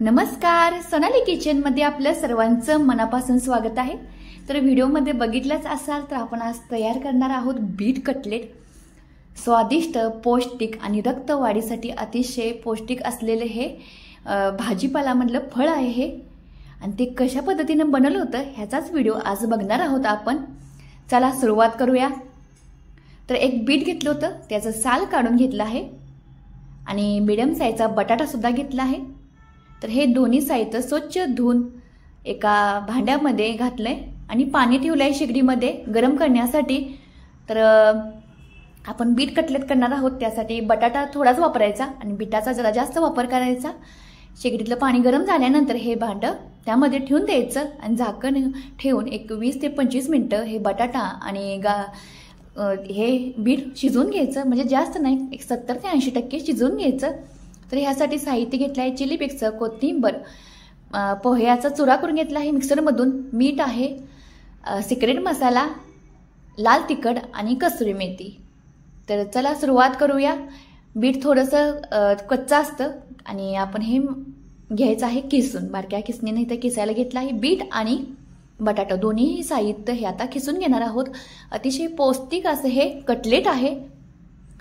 नमस्कार, सोनाली किचनमध्ये आपलं सर्वांचं मनापासून स्वागत आहे। तर व्हिडिओमध्ये बघितलंच असाल तर आपण आज तयार करणार आहोत बीट कटलेट। स्वादिष्ट, पौष्टिक आणि रक्तवाढीसाठी अतिशय पौष्टिक असलेले हे भाजीपाल्यामधलं फळ आहे हे। आणि ते कशा पद्धतीने बनवलं होतं ह्याचाच व्हिडिओ आज बघणार आहोत आपण। चला सुरुवात करूया। तर एक बीट घेतलं होतं, त्याचं साल काढून घेतलं आहे आणि मीडियम साईजचा बटाटा सुद्धा घेतला आहे। तर हे दोन्ही साहित्य स्वच्छ धुवून एका भांड्यामध्ये घातलंय आणि पाणी ठेवलंय शेगडीमध्ये गरम करण्यासाठी। तर आपण बीट कटलेट करणार आहोत, त्यासाठी बटाटा थोडाच वापरायचा आणि बीटाचा जरा जास्त वापर करायचा। शेगडीतलं पाणी गरम झाल्यानंतर हे भांडं त्यामध्ये ठेवून द्यायचं आणि झाकण ठेवून एक 20 ते 25 मिनिटं हे बटाटा आणि हे बीट शिजवून घ्यायचं, म्हणजे जास्त नाही, एक 70 ते 80% शिजवून घ्यायचं। तर ह्यासाठी साहित्य घेतलं आहे चिली फ्लेक्स, कोथिंबीर, पोह्याचा चुरा करून घेतला आहे मिक्सरमधून, मीठ आहे, सिक्रेट मसाला, लाल तिखट आणि कसुरी मेथी। तर चला सुरुवात करूया। बीट थोडंसं कच्चं असतं आणि आपण हे घ्यायचं आहे किसून, बारक्या किसणीने इथं किसायला घेतलं आहे। बीट आणि बटाटा दोन्ही साहित्य हे आता किसून घेणार आहोत। अतिशय पौष्टिक असं हे कटलेट आहे।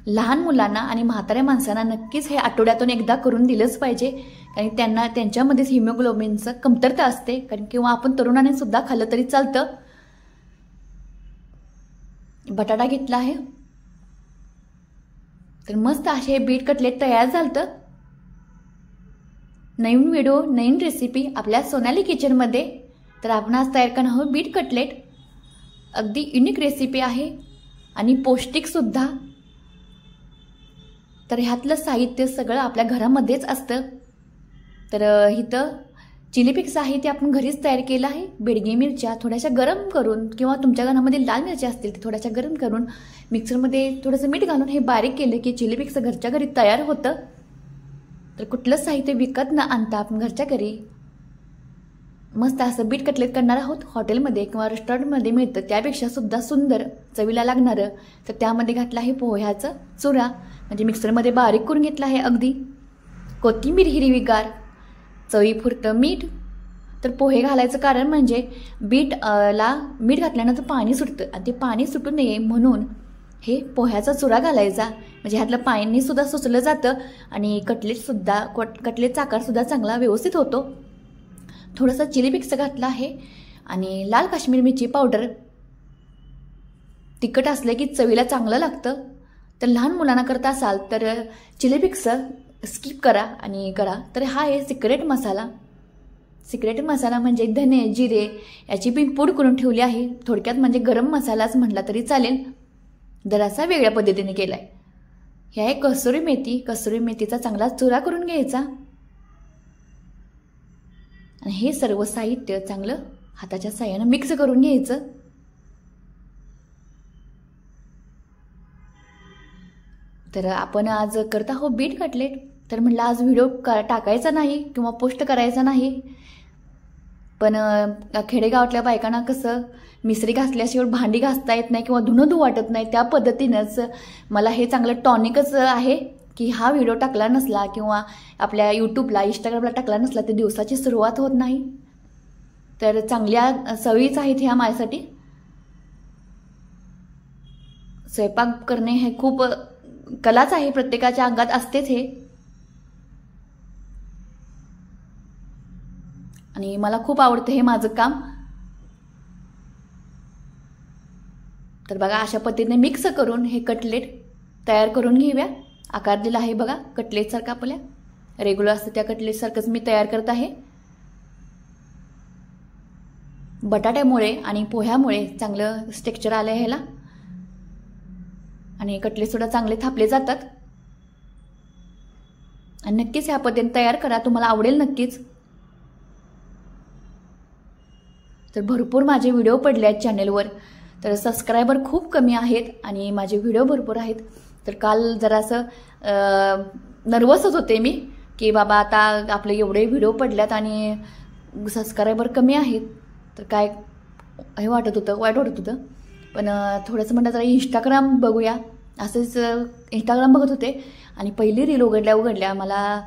लहान मुलांना आणि म्हाताऱ्या माणसांना नक्कीच हे आठवड्यातून एकदा करून दिलंच पाहिजे, कारण त्यांच्यामध्येच हिमोग्लोबिनचं कमतरता असते, कारण किंवा आपण तरुणाने सुद्धा खाल्लं तरी चालतं। बटाटा घेतला आहे। तर मस्त असे बीट कटलेट तयार झालं। नवीन व्हिडिओ, नवीन रेसिपी आपल्या सोनाली किचनमध्ये। तर आपण आज तयार करणार आहोत बीट कटलेट। अगदी युनिक रेसिपी आहे आणि पौष्टिक सुद्धा। तर ह्यातलं साहित्य सगळं आपल्या घरामध्येच असतं। तर इथं चिली फ्लेक्स आहे ते आपण घरीच तयार केलं आहे। बेडगी मिरच्या थोड्याशा गरम करून किंवा तुमच्या घरामध्ये लाल मिरच्या असतील ते थोड्याशा गरम करून मिक्सरमध्ये थोडंसं मीठ घालून हे बारीक केलं की चिली फ्लेक्स घरच्या घरी तयार होतं। तर कुठलंच साहित्य विकत न आणता आपण घरच्या घरी मस्त असं बीट कटलेट करणार आहोत। हॉटेलमध्ये किंवा रेस्टॉरंटमध्ये मिळतं त्यापेक्षा सुद्धा सुंदर चवीला लागणारं। तर त्यामध्ये घातलं आहे पोह्याचा चुरा, म्हणजे मिक्सरमध्ये बारीक करून घेतला आहे अगदी, कोथिंबीर हिरवीगार, चवीपुरतं मीठ। तर पोहे घालायचं कारण म्हणजे बीटला मीठ घातल्यानंतर पाणी सुटतं आणि ते पाणी सुटू नये म्हणून हे पोह्याचा चुरा घालायचा, म्हणजे ह्यातलं पाणी सुद्धा सुचलं जातं आणि कटलेटचा आकारसुद्धा चांगला व्यवस्थित होतो। थोडंसं चिली फ्लेक्स घातलं आहे आणि लाल काश्मीर मिरची पावडर। तिखट असलं की चवीला चांगलं लागतं। तर लहान मुलांना करत असाल तर चिली फ्लेक्स स्किप करा आणि करा। तर हा आहे सिक्रेट मसाला। सिक्रेट मसाला म्हणजे धने, जिरे याची मी पूड करून ठेवली आहे। थोडक्यात म्हणजे गरम मसालाच म्हटला तरी चालेल, जरासा वेगळ्या पद्धतीने केलाय। हे आहे कसुरी मेथी। कसुरी मेथीचा चांगला चुरा करून घ्यायचा आणि हे सर्व साहित्य चांगलं हाताच्या साहाय्यानं मिक्स करून घ्यायचं। तर आपण आज करत आहोत बीट कटलेट। तर म्हटलं आज व्हिडिओ टाकायचा नाही किंवा पोस्ट करायचा नाही, पण खेडेगावातल्या बायकांना कसं मिसरी घासल्याशिवाय भांडी घासता येत नाही किंवा धुणं वाटत नाही, त्या पद्धतीनंच मला हे चांगलं टॉनिकच आहे की हा व्हिडिओ टाकला नसला किंवा आपल्या यूट्यूबला, इंस्टाग्रामला टाकला नसला तर दिवसाची सुरुवात होत नाही। तर चांगल्या सवयीच आहेत ह्या माझ्यासाठी। स्वयंपाक करणे हे खूप कलाच आहे, प्रत्येकाच्या अंगात असतेच हे, आणि मला खूप आवडतं हे माझं काम। तर बघा अशा पद्धतीने मिक्स करून हे कटलेट तयार करून घेऊया। आकार दिला आहे बघा कटलेट सारखा, आपल्या रेग्युलर असतं त्या कटलेट सारखंच मी तयार करत आहे। बटाट्यामुळे आणि पोह्यामुळे चांगलं टेक्स्चर आलं ह्याला आणि कटलेट सुद्धा चांगले थापले जातात। आणि नक्कीच ह्या पद्धतीने तयार करा, तुम्हाला आवडेल नक्कीच। तर भरपूर माझे व्हिडिओ पडले आहेत चॅनेलवर, तर सबस्क्रायबर खूप कमी आहेत आणि माझे व्हिडिओ भरपूर आहेत। तर काल जरासं नर्वसच होते मी की बाबा आता आपले एवढे व्हिडिओ पडल्यात आणि सबस्क्रायबर कमी आहेत, तर काय हे वाटत होतं, वाईट वाटत होतं। पण थोडंसं म्हणलं जरा इंस्टाग्राम बघूया, असंच इंस्टाग्राम बघत होते आणि पहिली रील उघडल्या मला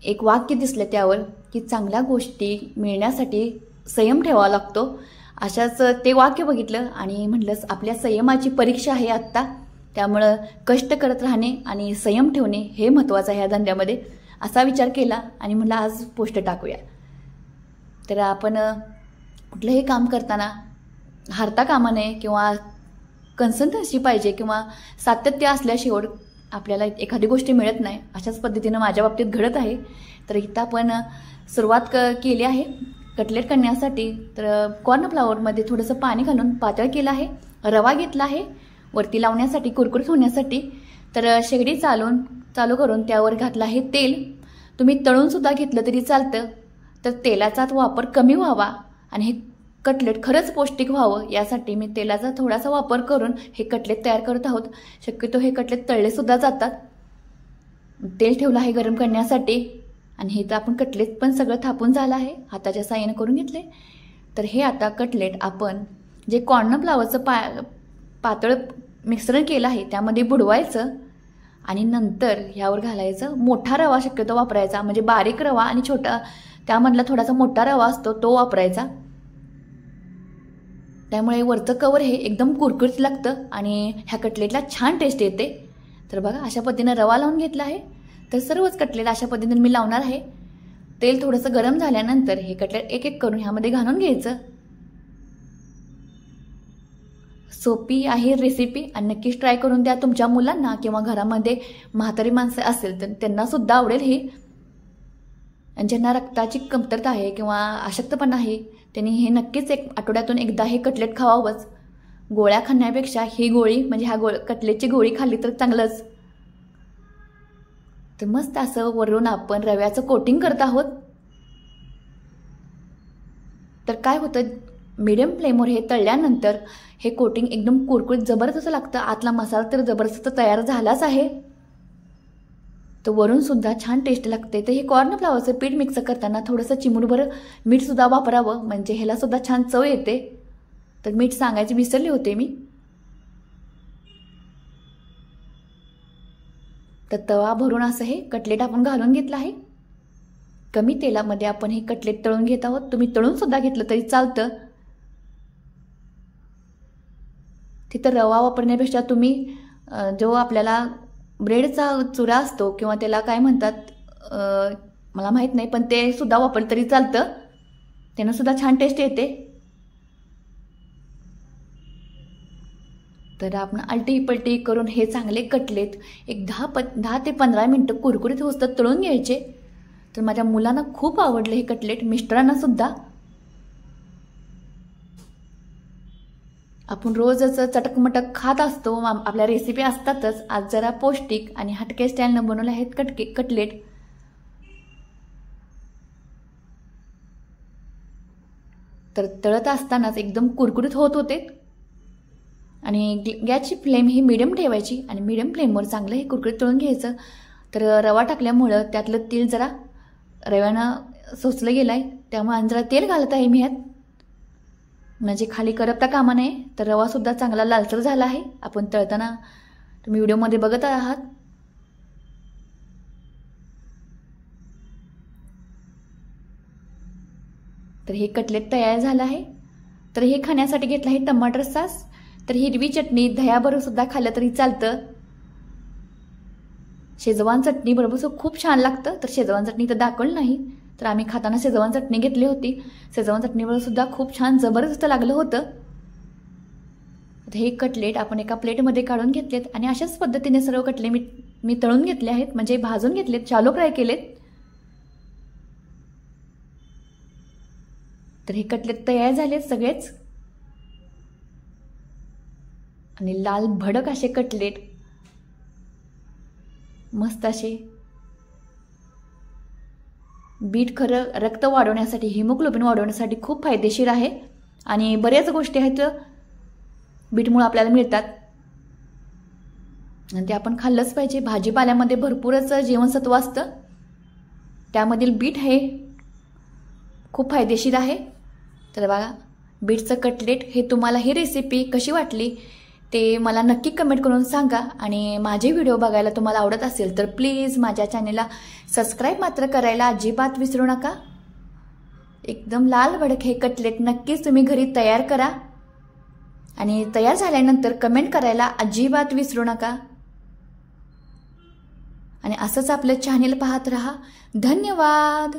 एक वाक्य दिसलं त्यावर की चांगल्या गोष्टी मिळण्यासाठी संयम ठेवावा लागतो. अशाच ते वाक्य बघितलं आणि म्हटलं आपल्या संयमाची परीक्षा आहे आत्ता, त्यामुळं कष्ट करत राहणे आणि संयम ठेवणे हे महत्त्वाचं आहे ह्या धंद्यामध्ये, असा विचार केला आणि म्हटलं आज पोस्ट टाकूया. तर आपण कुठलंही काम करताना हारता कामा नये किंवा कन्सिस्टन्सी पाहिजे किंवा सातत्य असल्याशिवाय आपल्याला एखादी गोष्ट मिळत नाही. अशाच पद्धतीनं माझ्या बाबतीत घडत आहे. तर इथं आपण सुरुवात केली आहे कटलेट करण्यासाठी. तर कॉर्नफ्लॉवरमध्ये थोडंसं पाणी घालून पातळ केलं आहे, रवा घेतला आहे वरती लावण्यासाठी, कुरकुरीत होण्यासाठी. तर शेगडी चालू करून त्यावर घातलं आहे तेल. तुम्ही तळूनसुद्धा घेतलं तरी चालतं. तर तेलाचा वापर कमी व्हावा आणि हे कटलेट खरंच पौष्टिक व्हावं यासाठी मी तेलाचा थोडासा वापर करून हे कटलेट तयार करत आहोत. शक्यतो हे कटलेट तळलेसुद्धा जातात. तेल ठेवलं आहे गरम करण्यासाठी आणि हे तर आपण कटलेट पण सगळं थापून झालं आहे, हाताच्या साहाय्याने करून घेतले. तर हे आता कटलेट आपण जे कॉर्नफ्लॉवरचं पातळ मिश्रण केलं आहे त्यामध्ये बुडवायचं आणि नंतर ह्यावर घालायचं मोठा रवा शक्यतो वापरायचा, म्हणजे बारीक रवा आणि छोटा त्यामधला थोडासा मोठा रवा असतो तो वापरायचा. त्यामुळे वरचं कवर हे एकदम कुरकुरीत लागतं आणि ह्या कटलेटला छान टेस्ट येते. तर बघा अशा पद्धतीनं रवा लावून घेतला आहे. तर सर्वच कटलेट अशा पद्धतीने मी लावणार आहे. तेल थोडंसं गरम झाल्यानंतर हे कटलेट एक एक करून ह्यामध्ये घालून घ्यायचं. सोपी आहे रेसिपी आणि नक्कीच ट्राय करून द्या तुमच्या मुलांना किंवा घरामध्ये म्हातारी माणसं असेल तर त्यांना सुद्धा आवडेल हे. आणि ज्यांना रक्ताची कमतरता आहे किंवा अशक्तपणा आहे त्यांनी हे नक्कीच आठवड्यातून एकदा हे कटलेट खावावंच. गोळ्या खाण्यापेक्षा ही गोळी म्हणजे ह्या कटलेटची गोळी खाल्ली तर चांगलंच. तर मस्त असं वरून आपण रव्याचं कोटिंग करत आहोत. तर काय होतं, मीडियम फ्लेमवर हे तळल्यानंतर हे कोटिंग एकदम कुरकुरीत जबरदस्त लागतं. आतला मसाला तर जबरदस्त तयार झालाच आहे, तर वरून सुद्धा छान टेस्ट लागते. तर हे कॉर्नफ्लॉवरचं पीठ मिक्स करताना थोडंसं चिमूटभर मीठ सुद्धा वापरावं, म्हणजे ह्याला सुद्धा छान चव येते. तर मीठ सांगायचे विसरले होते मी. तर तवा भरून असं हे कटलेट आपण घालून घेतलं आहे. कमी तेलामध्ये आपण हे कटलेट तळून घेत आहोत. तुम्ही तळून सुद्धा घेतलं तरी चालतं. तिथं रवा वापरण्यापेक्षा तुम्ही जो आपल्याला ब्रेडचा चुरा असतो किंवा त्याला काय म्हणतात मला माहीत नाही, पण ते सुद्धा वापरलं तरी चालतं. त्यानं सुद्धा छान टेस्ट येते. तर आपण आलटी पलटी करून हे चांगले कटलेट एक 10 ते 15 मिनटं कुरकुरीत होतं तळून घ्यायचे. तर माझ्या मुलांना खूप आवडले हे कटलेट, मिस्टरांना सुद्धा. आपण रोजच चटकमटक खात असतो, आपल्या रेसिपी असतातच. आज जरा पौष्टिक आणि हटके स्टाईलनं बनवले आहेत कटलेट. तर तळत असतानाच एकदम कुरकुरीत होत होते. आणि गॅसची फ्लेम ही मीडियम ठेवायची आणि मीडियम फ्लेमवर चांगलं हे कुरकुरीत तळून घ्यायचं. तर रवा टाकल्यामुळं त्यातलं तेल जरा रव्यानं सोचलं गेलं आहे, त्यामुळे जरा तेल घालत आहे मी ह्यात, म्हणजे खाली करपता कामा नये. तर रवासुद्धा चांगला लालसर झाला आहे आपण तळताना, तुम्ही व्हिडिओमध्ये बघत आहात. तर हे कटलेट तयार झालं आहे. तर हे खाण्यासाठी घेतलं आहे टमाटर सॉस. तर हिरवी चटणी दह्याबरोबर सुद्धा खाल्लं तरी चालतं. शेजवान चटणी बरोबर खूप छान लागतं. तर शेजवान चटणी तर दाखवलं नाही, तर आम्ही खाताना शेजवान चटणी घेतली होती. शेजवान चटणीबरोबर सुद्धा खूप छान जबरदस्त लागलं होतं. हे कटलेट आपण एका प्लेटमध्ये काढून घेतलेत आणि अशाच पद्धतीने सर्व कटलेट मी तळून घेतले आहेत, म्हणजे भाजून घेतलेत, शॅलो फ्राय केलेत. तर हे कटलेट तयार झालेत सगळेच. आणि लाल भडक असे कटलेट, मस्त असे. बीट खरं रक्त वाढवण्यासाठी, हिमोग्लोबिन वाढवण्यासाठी खूप फायदेशीर आहे आणि बऱ्याच गोष्टी आहेत बीटमुळे आपल्याला मिळतात आणि ते आपण खाल्लंच पाहिजे. भाजीपाल्यामध्ये भरपूरच जीवनसत्व असतं, त्यामधील बीट हे खूप फायदेशीर आहे. तर बघा बीटचं कटलेट हे तुम्हाला ही रेसिपी कशी वाटली ते मला नक्की कमेंट करून सांगा. आणि माझे व्हिडिओ बघायला तुम्हाला आवडत असेल तर प्लीज माझ्या चॅनेलला सबस्क्राईब मात्र करायला अजिबात विसरू नका. एकदम लाल भडक हे कटलेट नक्कीच तुम्ही घरी तयार करा आणि तयार झाल्यानंतर कमेंट करायला अजिबात विसरू नका. आणि असंच आपलं चॅनेल पाहत रहा. धन्यवाद.